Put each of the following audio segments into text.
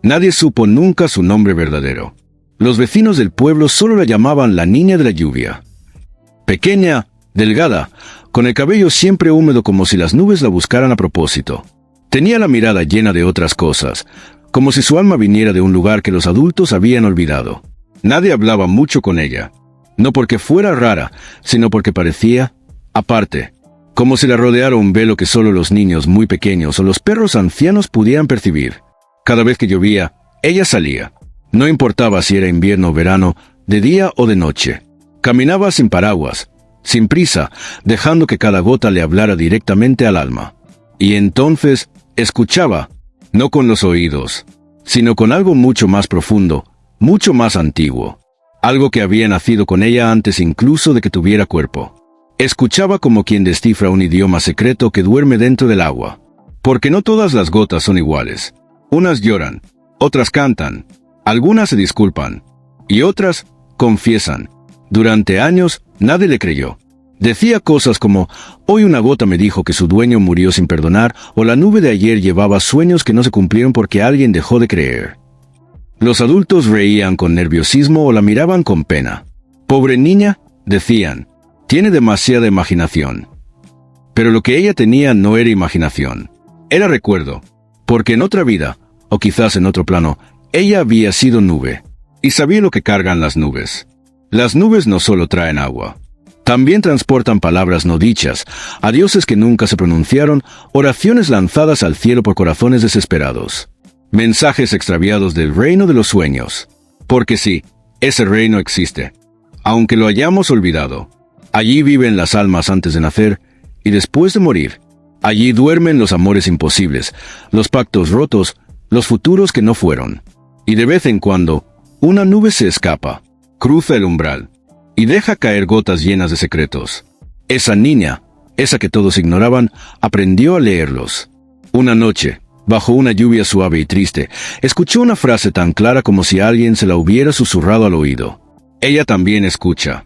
Nadie supo nunca su nombre verdadero. Los vecinos del pueblo solo la llamaban la niña de la lluvia. Pequeña, delgada, con el cabello siempre húmedo como si las nubes la buscaran a propósito. Tenía la mirada llena de otras cosas, como si su alma viniera de un lugar que los adultos habían olvidado. Nadie hablaba mucho con ella, no porque fuera rara, sino porque parecía aparte, como si la rodeara un velo que solo los niños muy pequeños o los perros ancianos pudieran percibir. Cada vez que llovía, ella salía. No importaba si era invierno o verano, de día o de noche. Caminaba sin paraguas, sin prisa, dejando que cada gota le hablara directamente al alma. Y entonces, escuchaba, no con los oídos, sino con algo mucho más profundo, mucho más antiguo. Algo que había nacido con ella antes incluso de que tuviera cuerpo. Escuchaba como quien descifra un idioma secreto que duerme dentro del agua. Porque no todas las gotas son iguales. Unas lloran, otras cantan, algunas se disculpan, y otras confiesan. Durante años, nadie le creyó. Decía cosas como, hoy una gota me dijo que su dueño murió sin perdonar, o la nube de ayer llevaba sueños que no se cumplieron porque alguien dejó de creer. Los adultos reían con nerviosismo o la miraban con pena. Pobre niña, decían, tiene demasiada imaginación. Pero lo que ella tenía no era imaginación. Era recuerdo, porque en otra vida, o quizás en otro plano, ella había sido nube, y sabía lo que cargan las nubes. Las nubes no solo traen agua. También transportan palabras no dichas, adioses que nunca se pronunciaron, oraciones lanzadas al cielo por corazones desesperados. Mensajes extraviados del reino de los sueños. Porque sí, ese reino existe. Aunque lo hayamos olvidado. Allí viven las almas antes de nacer y después de morir. Allí duermen los amores imposibles, los pactos rotos, los futuros que no fueron. Y de vez en cuando, una nube se escapa, cruza el umbral, y deja caer gotas llenas de secretos. Esa niña, esa que todos ignoraban, aprendió a leerlos. Una noche, bajo una lluvia suave y triste, escuchó una frase tan clara como si alguien se la hubiera susurrado al oído. Ella también escucha.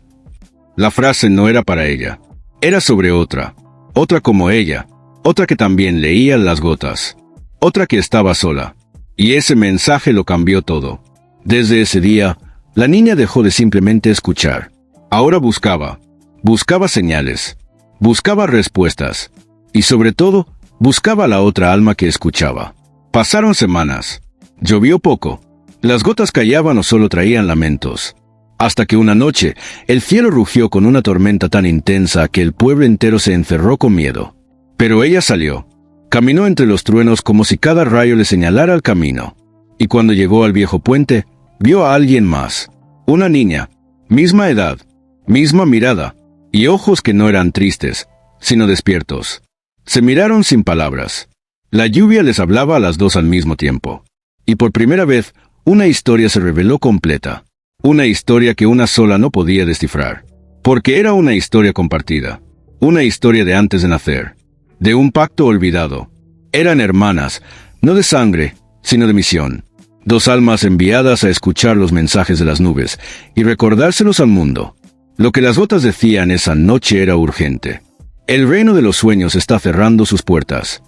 La frase no era para ella. Era sobre otra. Otra como ella. Otra que también leía las gotas. Otra que estaba sola. Y ese mensaje lo cambió todo. Desde ese día, la niña dejó de simplemente escuchar. Ahora buscaba. Buscaba señales. Buscaba respuestas. Y sobre todo, buscaba la otra alma que escuchaba. Pasaron semanas. Llovió poco. Las gotas callaban o solo traían lamentos. Hasta que una noche, el cielo rugió con una tormenta tan intensa que el pueblo entero se encerró con miedo. Pero ella salió. Caminó entre los truenos como si cada rayo le señalara el camino. Y cuando llegó al viejo puente, vio a alguien más. Una niña. Misma edad. Misma mirada. Y ojos que no eran tristes, sino despiertos. Se miraron sin palabras. La lluvia les hablaba a las dos al mismo tiempo. Y por primera vez, una historia se reveló completa. Una historia que una sola no podía descifrar. Porque era una historia compartida. Una historia de antes de nacer. De un pacto olvidado. Eran hermanas, no de sangre, sino de misión. Dos almas enviadas a escuchar los mensajes de las nubes y recordárselos al mundo. Lo que las gotas decían esa noche era urgente. El reino de los sueños está cerrando sus puertas.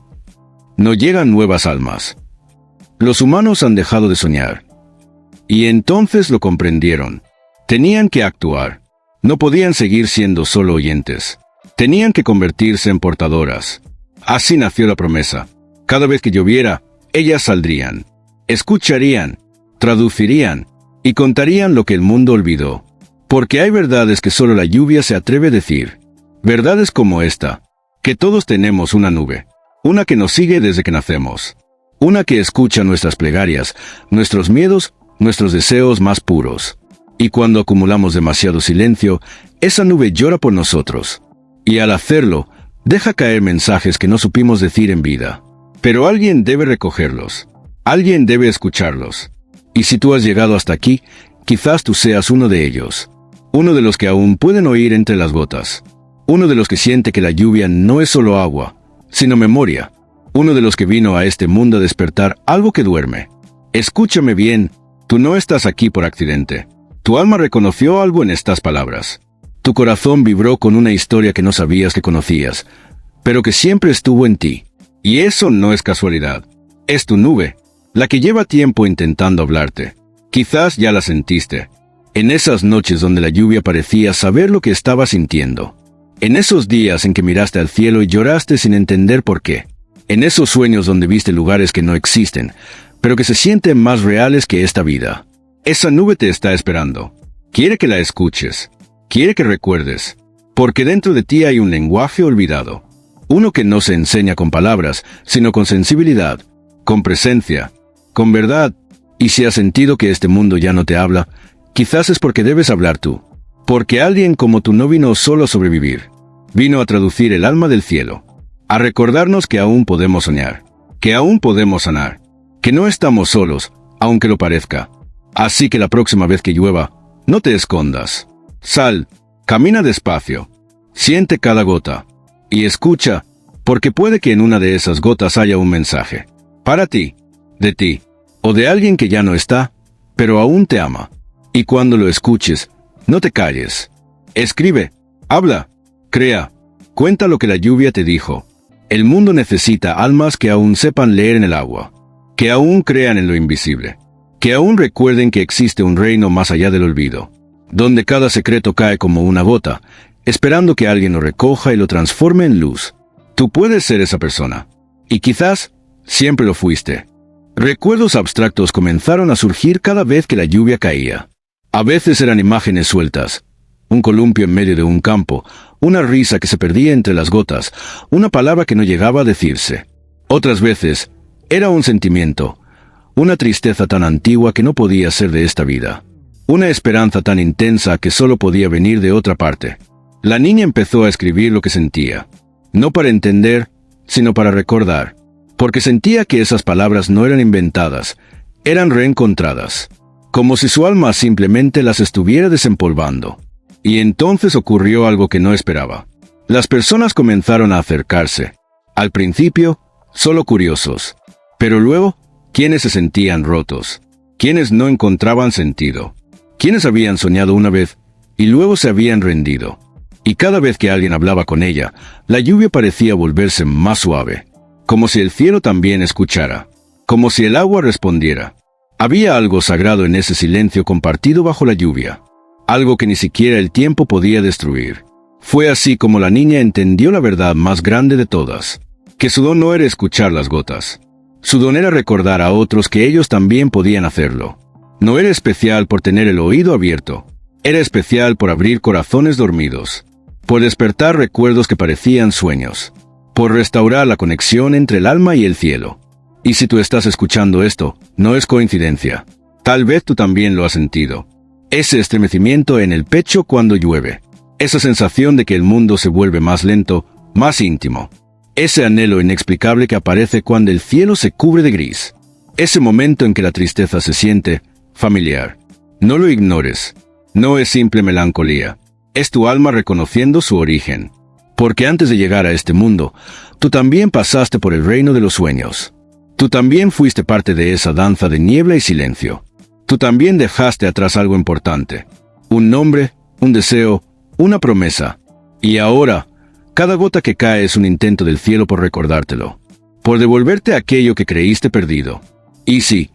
No llegan nuevas almas. Los humanos han dejado de soñar. Y entonces lo comprendieron. Tenían que actuar. No podían seguir siendo solo oyentes. Tenían que convertirse en portadoras. Así nació la promesa. Cada vez que lloviera, ellas saldrían. Escucharían, traducirían y contarían lo que el mundo olvidó. Porque hay verdades que solo la lluvia se atreve a decir. Verdades como esta, que todos tenemos una nube. Una que nos sigue desde que nacemos. Una que escucha nuestras plegarias, nuestros miedos, nuestros deseos más puros. Y cuando acumulamos demasiado silencio, esa nube llora por nosotros. Y al hacerlo, deja caer mensajes que no supimos decir en vida. Pero alguien debe recogerlos. Alguien debe escucharlos. Y si tú has llegado hasta aquí, quizás tú seas uno de ellos. Uno de los que aún pueden oír entre las gotas. Uno de los que siente que la lluvia no es solo agua, sino memoria. Uno de los que vino a este mundo a despertar algo que duerme. Escúchame bien, tú no estás aquí por accidente. Tu alma reconoció algo en estas palabras. Tu corazón vibró con una historia que no sabías que conocías, pero que siempre estuvo en ti. Y eso no es casualidad. Es tu nube. la que lleva tiempo intentando hablarte. Quizás ya la sentiste. En esas noches donde la lluvia parecía saber lo que estaba sintiendo. En esos días en que miraste al cielo y lloraste sin entender por qué. En esos sueños donde viste lugares que no existen, pero que se sienten más reales que esta vida. Esa nube te está esperando. Quiere que la escuches. Quiere que recuerdes. Porque dentro de ti hay un lenguaje olvidado. Uno que no se enseña con palabras, sino con sensibilidad, con presencia, con verdad. Y si has sentido que este mundo ya no te habla, quizás es porque debes hablar tú. Porque alguien como tú no vino solo a sobrevivir. Vino a traducir el alma del cielo. A recordarnos que aún podemos soñar. Que aún podemos sanar. Que no estamos solos, aunque lo parezca. Así que la próxima vez que llueva, no te escondas. Sal, camina despacio. Siente cada gota. Y escucha, porque puede que en una de esas gotas haya un mensaje. Para ti, de ti, o de alguien que ya no está, pero aún te ama. Y cuando lo escuches, no te calles. Escribe, habla, crea, cuenta lo que la lluvia te dijo. El mundo necesita almas que aún sepan leer en el agua, que aún crean en lo invisible, que aún recuerden que existe un reino más allá del olvido, donde cada secreto cae como una gota, esperando que alguien lo recoja y lo transforme en luz. Tú puedes ser esa persona. Y quizás, siempre lo fuiste. Recuerdos abstractos comenzaron a surgir cada vez que la lluvia caía. A veces eran imágenes sueltas. Un columpio en medio de un campo, una risa que se perdía entre las gotas, una palabra que no llegaba a decirse. Otras veces, era un sentimiento, una tristeza tan antigua que no podía ser de esta vida. Una esperanza tan intensa que solo podía venir de otra parte. La niña empezó a escribir lo que sentía. No para entender, sino para recordar. Porque sentía que esas palabras no eran inventadas, eran reencontradas. Como si su alma simplemente las estuviera desempolvando. Y entonces ocurrió algo que no esperaba. Las personas comenzaron a acercarse. Al principio, solo curiosos. Pero luego, quienes se sentían rotos. Quienes no encontraban sentido. Quienes habían soñado una vez y luego se habían rendido. Y cada vez que alguien hablaba con ella, la lluvia parecía volverse más suave. Como si el cielo también escuchara. Como si el agua respondiera. Había algo sagrado en ese silencio compartido bajo la lluvia. Algo que ni siquiera el tiempo podía destruir. Fue así como la niña entendió la verdad más grande de todas. Que su don no era escuchar las gotas. Su don era recordar a otros que ellos también podían hacerlo. No era especial por tener el oído abierto. Era especial por abrir corazones dormidos. Por despertar recuerdos que parecían sueños. Por restaurar la conexión entre el alma y el cielo. Y si tú estás escuchando esto, no es coincidencia. Tal vez tú también lo has sentido. Ese estremecimiento en el pecho cuando llueve. Esa sensación de que el mundo se vuelve más lento, más íntimo. Ese anhelo inexplicable que aparece cuando el cielo se cubre de gris. Ese momento en que la tristeza se siente familiar. No lo ignores. No es simple melancolía. Es tu alma reconociendo su origen. Porque antes de llegar a este mundo, tú también pasaste por el reino de los sueños. Tú también fuiste parte de esa danza de niebla y silencio. Tú también dejaste atrás algo importante. Un nombre, un deseo, una promesa. Y ahora, cada gota que cae es un intento del cielo por recordártelo. Por devolverte aquello que creíste perdido. Y sí,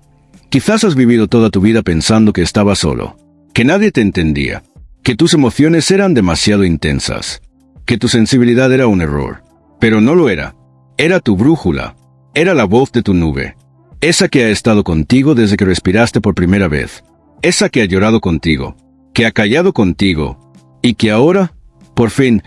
quizás has vivido toda tu vida pensando que estabas solo. Que nadie te entendía. Que tus emociones eran demasiado intensas. Que tu sensibilidad era un error. Pero no lo era. Era tu brújula. Era la voz de tu nube. Esa que ha estado contigo desde que respiraste por primera vez. Esa que ha llorado contigo. Que ha callado contigo. Y que ahora, por fin,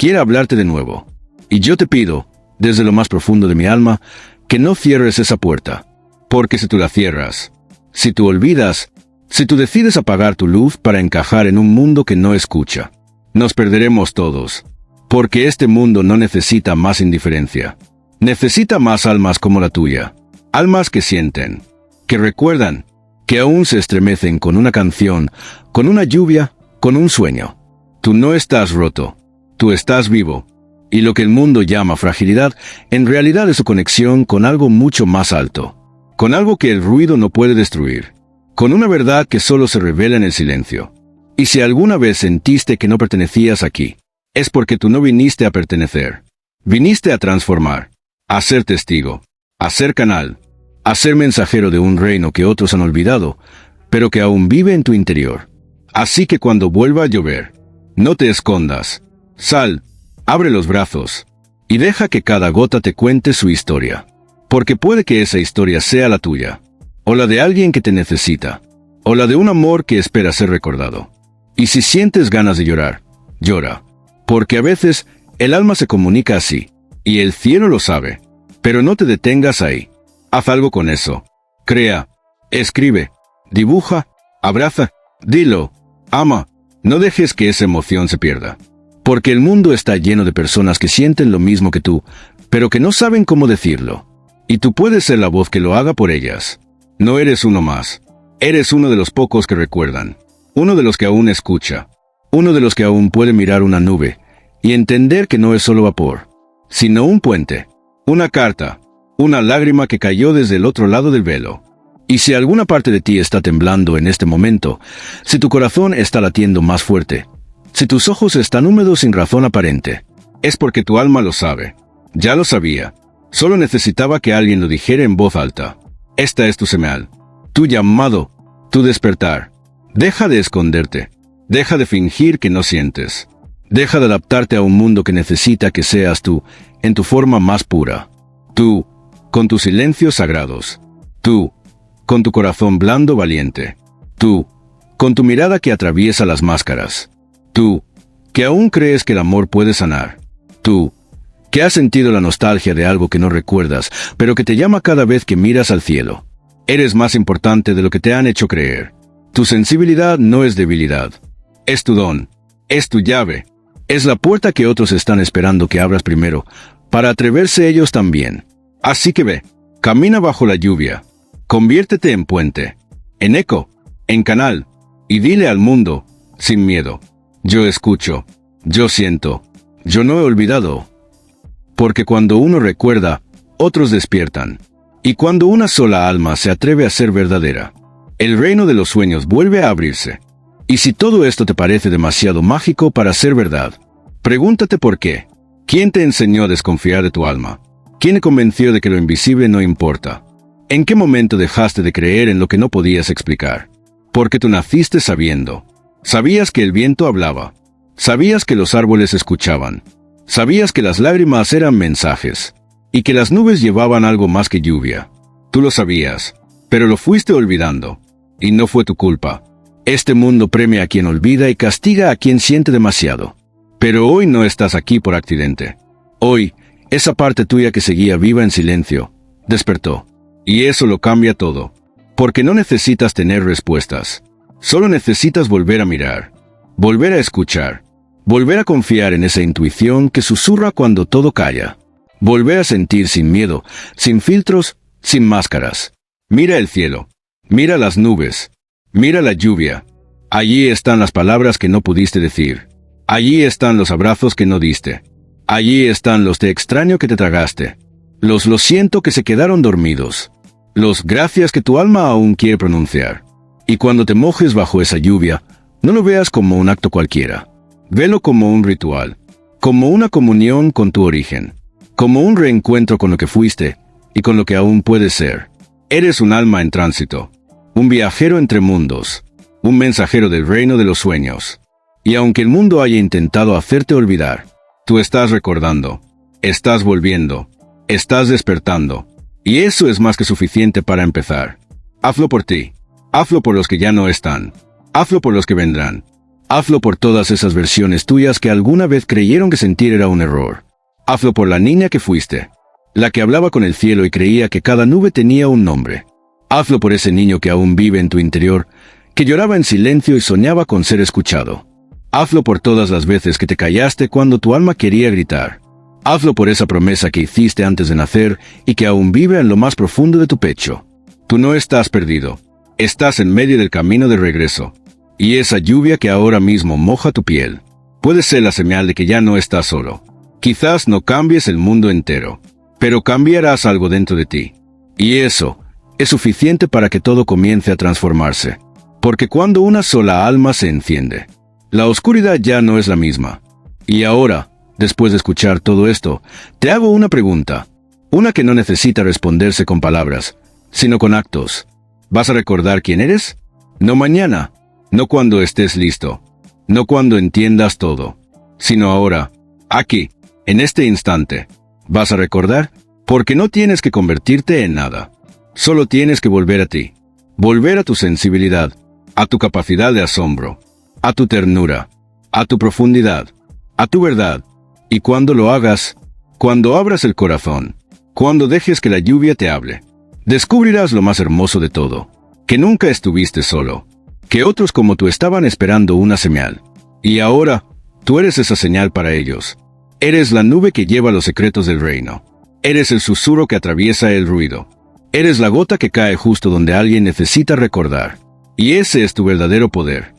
quiere hablarte de nuevo. Y yo te pido, desde lo más profundo de mi alma, que no cierres esa puerta. Porque si tú la cierras, si tú olvidas, si tú decides apagar tu luz para encajar en un mundo que no escucha, nos perderemos todos. Porque este mundo no necesita más indiferencia. Necesita más almas como la tuya. Almas que sienten, que recuerdan, que aún se estremecen con una canción, con una lluvia, con un sueño. Tú no estás roto. Tú estás vivo. Y lo que el mundo llama fragilidad, en realidad es su conexión con algo mucho más alto. Con algo que el ruido no puede destruir. Con una verdad que solo se revela en el silencio. Y si alguna vez sentiste que no pertenecías aquí, es porque tú no viniste a pertenecer. Viniste a transformar, a ser testigo, a ser canal. a ser mensajero de un reino que otros han olvidado, pero que aún vive en tu interior. Así que cuando vuelva a llover, no te escondas. Sal, abre los brazos, y deja que cada gota te cuente su historia. Porque puede que esa historia sea la tuya, o la de alguien que te necesita, o la de un amor que espera ser recordado. Y si sientes ganas de llorar, llora. Porque a veces el alma se comunica así, y el cielo lo sabe. Pero no te detengas ahí. Haz algo con eso. Crea, escribe, dibuja, abraza, dilo, ama. No dejes que esa emoción se pierda. Porque el mundo está lleno de personas que sienten lo mismo que tú, pero que no saben cómo decirlo. Y tú puedes ser la voz que lo haga por ellas. No eres uno más. Eres uno de los pocos que recuerdan. Uno de los que aún escucha. Uno de los que aún puede mirar una nube y entender que no es solo vapor, sino un puente, una carta, una lágrima que cayó desde el otro lado del velo. Y si alguna parte de ti está temblando en este momento, si tu corazón está latiendo más fuerte, si tus ojos están húmedos sin razón aparente, es porque tu alma lo sabe. Ya lo sabía. Solo necesitaba que alguien lo dijera en voz alta. Esta es tu señal, tu llamado, tu despertar. Deja de esconderte. Deja de fingir que no sientes. Deja de adaptarte a un mundo que necesita que seas tú, en tu forma más pura. Tú, con tus silencios sagrados. Tú, con tu corazón blando valiente. Tú, con tu mirada que atraviesa las máscaras. Tú, que aún crees que el amor puede sanar. Tú, que has sentido la nostalgia de algo que no recuerdas, pero que te llama cada vez que miras al cielo. Eres más importante de lo que te han hecho creer. Tu sensibilidad no es debilidad. Es tu don. Es tu llave. Es la puerta que otros están esperando que abras primero, para atreverse ellos también. Así que ve, camina bajo la lluvia. Conviértete en puente, en eco, en canal, y dile al mundo, sin miedo: yo escucho, yo siento, yo no he olvidado. Porque cuando uno recuerda, otros despiertan. Y cuando una sola alma se atreve a ser verdadera, el reino de los sueños vuelve a abrirse. Y si todo esto te parece demasiado mágico para ser verdad, pregúntate por qué. ¿Quién te enseñó a desconfiar de tu alma? ¿Quién te convenció de que lo invisible no importa? ¿En qué momento dejaste de creer en lo que no podías explicar? Porque tú naciste sabiendo. Sabías que el viento hablaba. Sabías que los árboles escuchaban. Sabías que las lágrimas eran mensajes. Y que las nubes llevaban algo más que lluvia. Tú lo sabías, pero lo fuiste olvidando. Y no fue tu culpa. Este mundo premia a quien olvida y castiga a quien siente demasiado. Pero hoy no estás aquí por accidente. Hoy, esa parte tuya que seguía viva en silencio, despertó. Y eso lo cambia todo. Porque no necesitas tener respuestas. Solo necesitas volver a mirar. Volver a escuchar. Volver a confiar en esa intuición que susurra cuando todo calla. Volver a sentir sin miedo, sin filtros, sin máscaras. Mira el cielo. Mira las nubes. Mira la lluvia. Allí están las palabras que no pudiste decir. Allí están los abrazos que no diste. Allí están los te extraño que te tragaste. Los lo siento que se quedaron dormidos. Los gracias que tu alma aún quiere pronunciar. Y cuando te mojes bajo esa lluvia, no lo veas como un acto cualquiera. Velo como un ritual. Como una comunión con tu origen. Como un reencuentro con lo que fuiste y con lo que aún puedes ser. Eres un alma en tránsito. Un viajero entre mundos. Un mensajero del reino de los sueños. Y aunque el mundo haya intentado hacerte olvidar, tú estás recordando. Estás volviendo. Estás despertando. Y eso es más que suficiente para empezar. Hazlo por ti. Hazlo por los que ya no están. Hazlo por los que vendrán. Hazlo por todas esas versiones tuyas que alguna vez creyeron que sentir era un error. Hazlo por la niña que fuiste. La que hablaba con el cielo y creía que cada nube tenía un nombre. Hazlo por ese niño que aún vive en tu interior, que lloraba en silencio y soñaba con ser escuchado. Hazlo por todas las veces que te callaste cuando tu alma quería gritar. Hazlo por esa promesa que hiciste antes de nacer y que aún vive en lo más profundo de tu pecho. Tú no estás perdido. Estás en medio del camino de regreso. Y esa lluvia que ahora mismo moja tu piel puede ser la señal de que ya no estás solo. Quizás no cambies el mundo entero, pero cambiarás algo dentro de ti. Y eso es suficiente para que todo comience a transformarse. Porque cuando una sola alma se enciende, la oscuridad ya no es la misma. Y ahora, después de escuchar todo esto, te hago una pregunta. Una que no necesita responderse con palabras, sino con actos. ¿Vas a recordar quién eres? No mañana, no cuando estés listo, no cuando entiendas todo, sino ahora, aquí, en este instante. ¿Vas a recordar? Porque no tienes que convertirte en nada. Solo tienes que volver a ti. Volver a tu sensibilidad, a tu capacidad de asombro, a tu ternura, a tu profundidad, a tu verdad. Y cuando lo hagas, cuando abras el corazón, cuando dejes que la lluvia te hable, descubrirás lo más hermoso de todo, que nunca estuviste solo, que otros como tú estaban esperando una señal. Y ahora, tú eres esa señal para ellos. Eres la nube que lleva los secretos del reino. Eres el susurro que atraviesa el ruido. Eres la gota que cae justo donde alguien necesita recordar. Y ese es tu verdadero poder.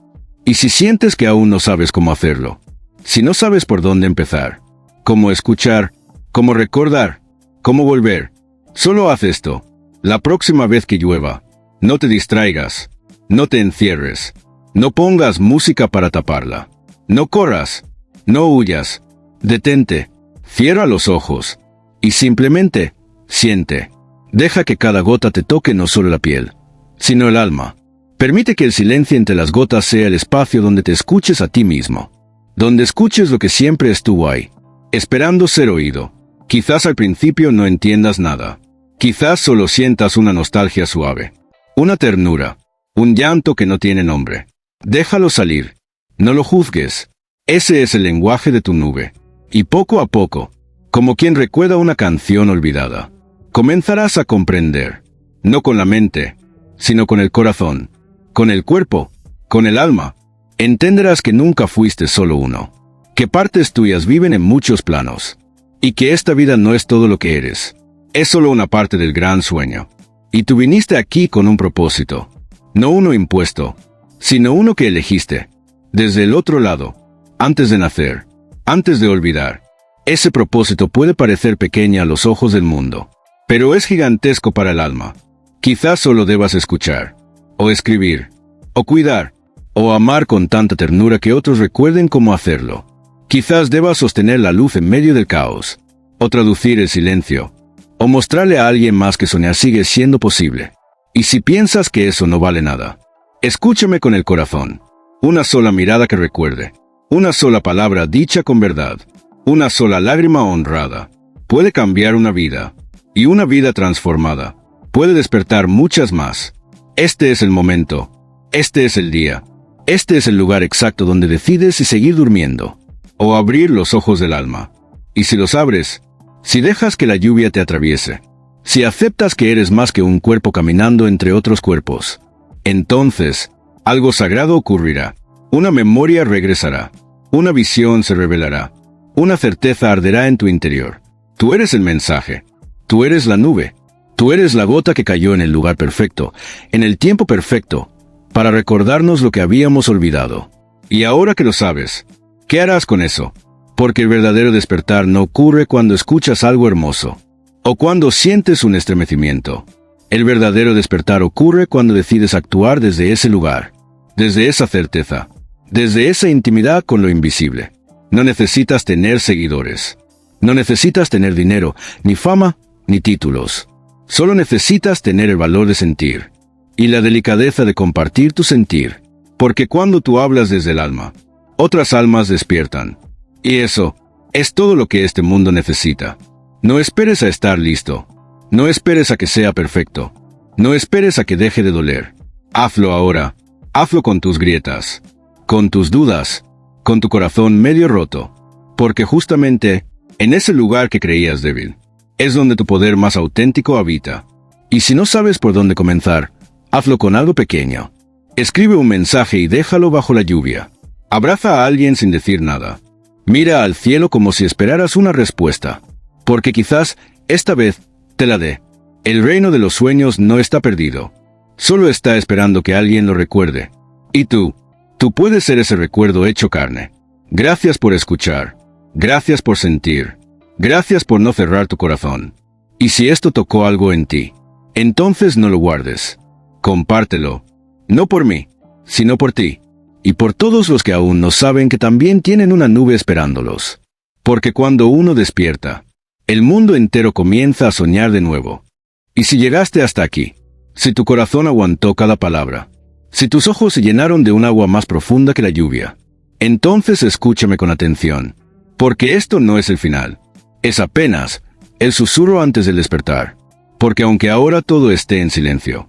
Y si sientes que aún no sabes cómo hacerlo, si no sabes por dónde empezar, cómo escuchar, cómo recordar, cómo volver, solo haz esto. La próxima vez que llueva, no te distraigas, no te encierres, no pongas música para taparla, no corras, no huyas, detente, cierra los ojos y simplemente siente. Deja que cada gota te toque no solo la piel, sino el alma. Permite que el silencio entre las gotas sea el espacio donde te escuches a ti mismo, donde escuches lo que siempre estuvo ahí, esperando ser oído. Quizás al principio no entiendas nada. Quizás solo sientas una nostalgia suave, una ternura, un llanto que no tiene nombre. Déjalo salir. No lo juzgues. Ese es el lenguaje de tu nube. Y poco a poco, como quien recuerda una canción olvidada, comenzarás a comprender, no con la mente, sino con el corazón, con el cuerpo, con el alma. Entenderás que nunca fuiste solo uno, que partes tuyas viven en muchos planos, y que esta vida no es todo lo que eres, es solo una parte del gran sueño. Y tú viniste aquí con un propósito, no uno impuesto, sino uno que elegiste, desde el otro lado, antes de nacer, antes de olvidar. Ese propósito puede parecer pequeño a los ojos del mundo, pero es gigantesco para el alma. Quizás solo debas escuchar, o escribir, o cuidar, o amar con tanta ternura que otros recuerden cómo hacerlo. Quizás debas sostener la luz en medio del caos, o traducir el silencio, o mostrarle a alguien más que soñar sigue siendo posible. Y si piensas que eso no vale nada, escúchame con el corazón. Una sola mirada que recuerde, una sola palabra dicha con verdad, una sola lágrima honrada, puede cambiar una vida. Y una vida transformada puede despertar muchas más. Este es el momento. Este es el día. Este es el lugar exacto donde decides si seguir durmiendo o abrir los ojos del alma. Y si los abres, si dejas que la lluvia te atraviese, si aceptas que eres más que un cuerpo caminando entre otros cuerpos, entonces, algo sagrado ocurrirá. Una memoria regresará. Una visión se revelará. Una certeza arderá en tu interior. Tú eres el mensaje. Tú eres la nube. Tú eres la gota que cayó en el lugar perfecto, en el tiempo perfecto, para recordarnos lo que habíamos olvidado. Y ahora que lo sabes, ¿qué harás con eso? Porque el verdadero despertar no ocurre cuando escuchas algo hermoso, o cuando sientes un estremecimiento. El verdadero despertar ocurre cuando decides actuar desde ese lugar, desde esa certeza, desde esa intimidad con lo invisible. No necesitas tener seguidores. No necesitas tener dinero, ni fama, ni títulos. Solo necesitas tener el valor de sentir y la delicadeza de compartir tu sentir, porque cuando tú hablas desde el alma, otras almas despiertan. Y eso es todo lo que este mundo necesita. No esperes a estar listo. No esperes a que sea perfecto. No esperes a que deje de doler. Hazlo ahora. Hazlo con tus grietas, con tus dudas, con tu corazón medio roto, porque justamente en ese lugar que creías débil, es donde tu poder más auténtico habita. Y si no sabes por dónde comenzar, hazlo con algo pequeño. Escribe un mensaje y déjalo bajo la lluvia. Abraza a alguien sin decir nada. Mira al cielo como si esperaras una respuesta, porque quizás esta vez te la dé. El reino de los sueños no está perdido. Solo está esperando que alguien lo recuerde. Y tú puedes ser ese recuerdo hecho carne. Gracias por escuchar. Gracias por sentir. Gracias por no cerrar tu corazón. Y si esto tocó algo en ti, entonces no lo guardes. Compártelo. No por mí, sino por ti. Y por todos los que aún no saben que también tienen una nube esperándolos. Porque cuando uno despierta, el mundo entero comienza a soñar de nuevo. Y si llegaste hasta aquí, Si tu corazón aguantó cada palabra, si tus ojos se llenaron de un agua más profunda que la lluvia, entonces escúchame con atención, porque esto no es el final. Es apenas el susurro antes del despertar. Porque aunque ahora todo esté en silencio,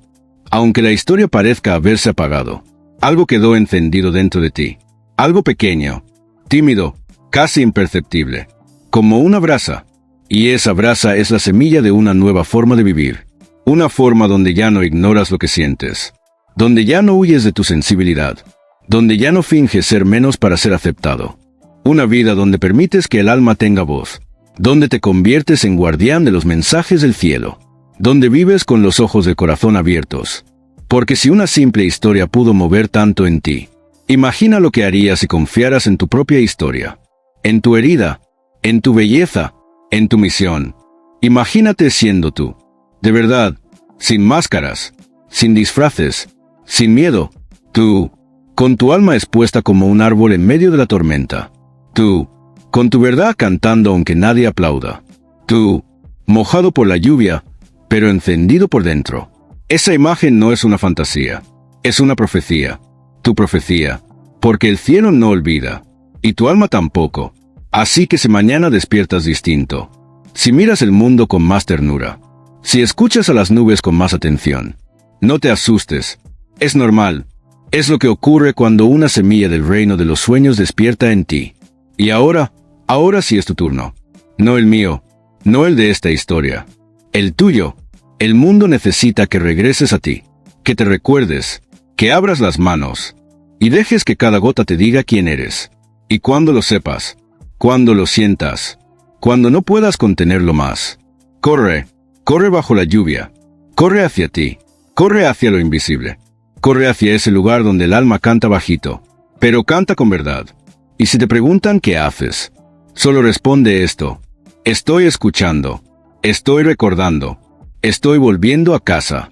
aunque la historia parezca haberse apagado, algo quedó encendido dentro de ti. Algo pequeño, tímido, casi imperceptible, como una brasa. Y esa brasa es la semilla de una nueva forma de vivir. Una forma donde ya no ignoras lo que sientes, donde ya no huyes de tu sensibilidad, donde ya no finges ser menos para ser aceptado. Una vida donde permites que el alma tenga voz, donde te conviertes en guardián de los mensajes del cielo, donde vives con los ojos del corazón abiertos. Porque si una simple historia pudo mover tanto en ti, imagina lo que harías si confiaras en tu propia historia, en tu herida, en tu belleza, en tu misión. Imagínate siendo tú, de verdad, sin máscaras, sin disfraces, sin miedo, tú, con tu alma expuesta como un árbol en medio de la tormenta, tú, con tu verdad cantando aunque nadie aplauda, tú, mojado por la lluvia, pero encendido por dentro. Esa imagen no es una fantasía, es una profecía, tu profecía, porque el cielo no olvida, y tu alma tampoco. Así que si mañana despiertas distinto, si miras el mundo con más ternura, si escuchas a las nubes con más atención, no te asustes, es normal, es lo que ocurre cuando una semilla del reino de los sueños despierta en ti. Y ahora sí es tu turno, no el mío, no el de esta historia, el tuyo. El mundo necesita que regreses a ti, que te recuerdes, que abras las manos, y dejes que cada gota te diga quién eres. Y cuando lo sepas, cuando lo sientas, cuando no puedas contenerlo más, corre, corre bajo la lluvia, corre hacia ti, corre hacia lo invisible, corre hacia ese lugar donde el alma canta bajito, pero canta con verdad. Y si te preguntan qué haces, solo responde esto: estoy escuchando, estoy recordando, estoy volviendo a casa.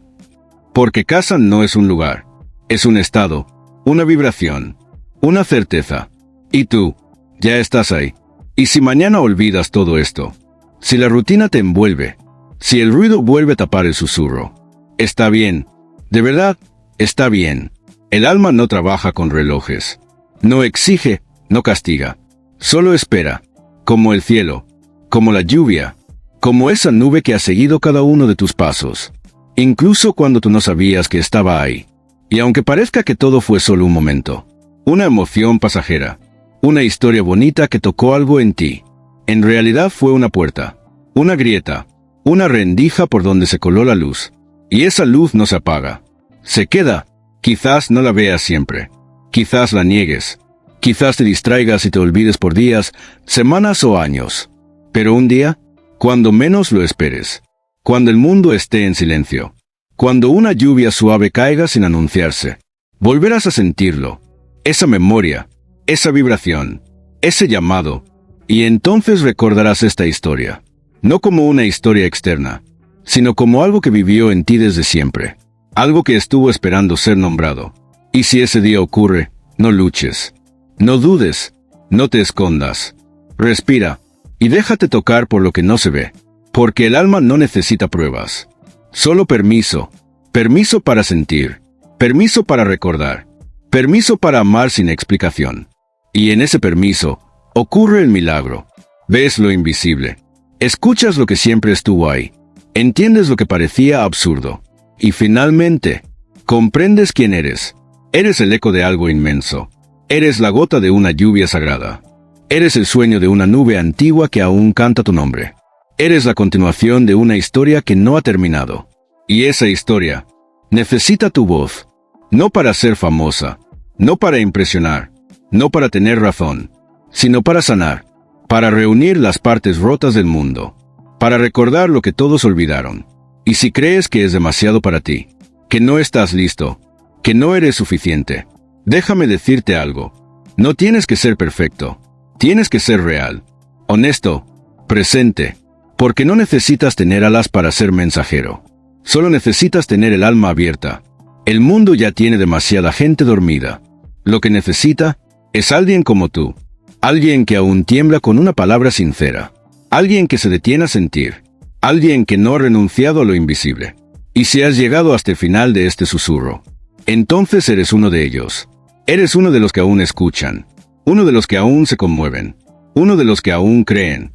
Porque casa no es un lugar, es un estado, una vibración, una certeza. Y tú, ya estás ahí. Y si mañana olvidas todo esto, si la rutina te envuelve, si el ruido vuelve a tapar el susurro, está bien, de verdad, está bien. El alma no trabaja con relojes, no exige, no castiga, solo espera, como el cielo, como la lluvia, como esa nube que ha seguido cada uno de tus pasos, incluso cuando tú no sabías que estaba ahí. Y aunque parezca que todo fue solo un momento, una emoción pasajera, una historia bonita que tocó algo en ti, en realidad fue una puerta, una grieta, una rendija por donde se coló la luz. Y esa luz no se apaga, se queda. Quizás no la veas siempre, quizás la niegues, quizás te distraigas y te olvides por días, semanas o años. Pero un día, cuando menos lo esperes, cuando el mundo esté en silencio, cuando una lluvia suave caiga sin anunciarse, volverás a sentirlo, esa memoria, esa vibración, ese llamado, y entonces recordarás esta historia, no como una historia externa, sino como algo que vivió en ti desde siempre, algo que estuvo esperando ser nombrado. Y si ese día ocurre, no luches, no dudes, no te escondas, respira, y déjate tocar por lo que no se ve, porque el alma no necesita pruebas, solo permiso, permiso para sentir, permiso para recordar, permiso para amar sin explicación. Y en ese permiso, ocurre el milagro, ves lo invisible, escuchas lo que siempre estuvo ahí, entiendes lo que parecía absurdo, y finalmente, comprendes quién eres. Eres el eco de algo inmenso, eres la gota de una lluvia sagrada. Eres el sueño de una nube antigua que aún canta tu nombre. Eres la continuación de una historia que no ha terminado. Y esa historia necesita tu voz, no para ser famosa, no para impresionar, no para tener razón, sino para sanar, para reunir las partes rotas del mundo, para recordar lo que todos olvidaron. Y si crees que es demasiado para ti, que no estás listo, que no eres suficiente, déjame decirte algo. No tienes que ser perfecto. Tienes que ser real, honesto, presente, porque no necesitas tener alas para ser mensajero. Solo necesitas tener el alma abierta. El mundo ya tiene demasiada gente dormida. Lo que necesita es alguien como tú, alguien que aún tiembla con una palabra sincera, alguien que se detiene a sentir, alguien que no ha renunciado a lo invisible. Y si has llegado hasta el final de este susurro, entonces eres uno de ellos. Eres uno de los que aún escuchan, uno de los que aún se conmueven, uno de los que aún creen,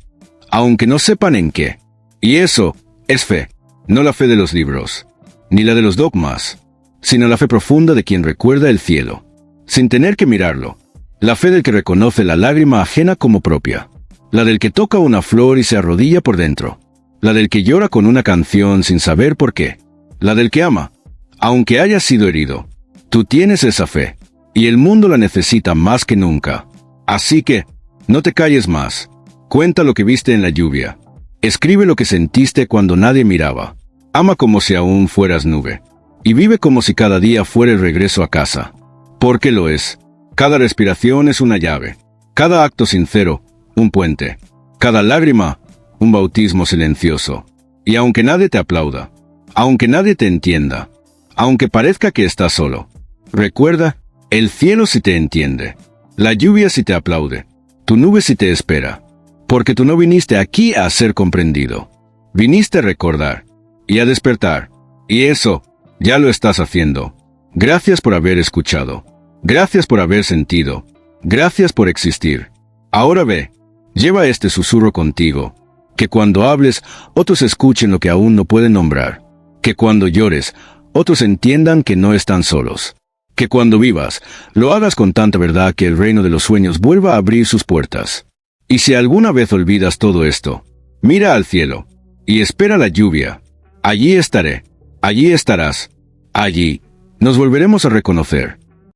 aunque no sepan en qué. Y eso es fe, no la fe de los libros, ni la de los dogmas, sino la fe profunda de quien recuerda el cielo, sin tener que mirarlo. La fe del que reconoce la lágrima ajena como propia, la del que toca una flor y se arrodilla por dentro, la del que llora con una canción sin saber por qué, la del que ama, aunque haya sido herido. Tú tienes esa fe, y el mundo la necesita más que nunca. Así que, no te calles más. Cuenta lo que viste en la lluvia. Escribe lo que sentiste cuando nadie miraba. Ama como si aún fueras nube. Y vive como si cada día fuera el regreso a casa. Porque lo es. Cada respiración es una llave. Cada acto sincero, un puente. Cada lágrima, un bautismo silencioso. Y aunque nadie te aplauda, aunque nadie te entienda, aunque parezca que estás solo, recuerda, el cielo sí te entiende. La lluvia sí te aplaude. Tu nube sí te espera. Porque tú no viniste aquí a ser comprendido. Viniste a recordar y a despertar. Y eso, ya lo estás haciendo. Gracias por haber escuchado. Gracias por haber sentido. Gracias por existir. Ahora ve, lleva este susurro contigo. Que cuando hables, otros escuchen lo que aún no pueden nombrar. Que cuando llores, otros entiendan que no están solos. Que cuando vivas, lo hagas con tanta verdad que el reino de los sueños vuelva a abrir sus puertas. Y si alguna vez olvidas todo esto, mira al cielo y espera la lluvia. Allí estaré, allí estarás, allí nos volveremos a reconocer.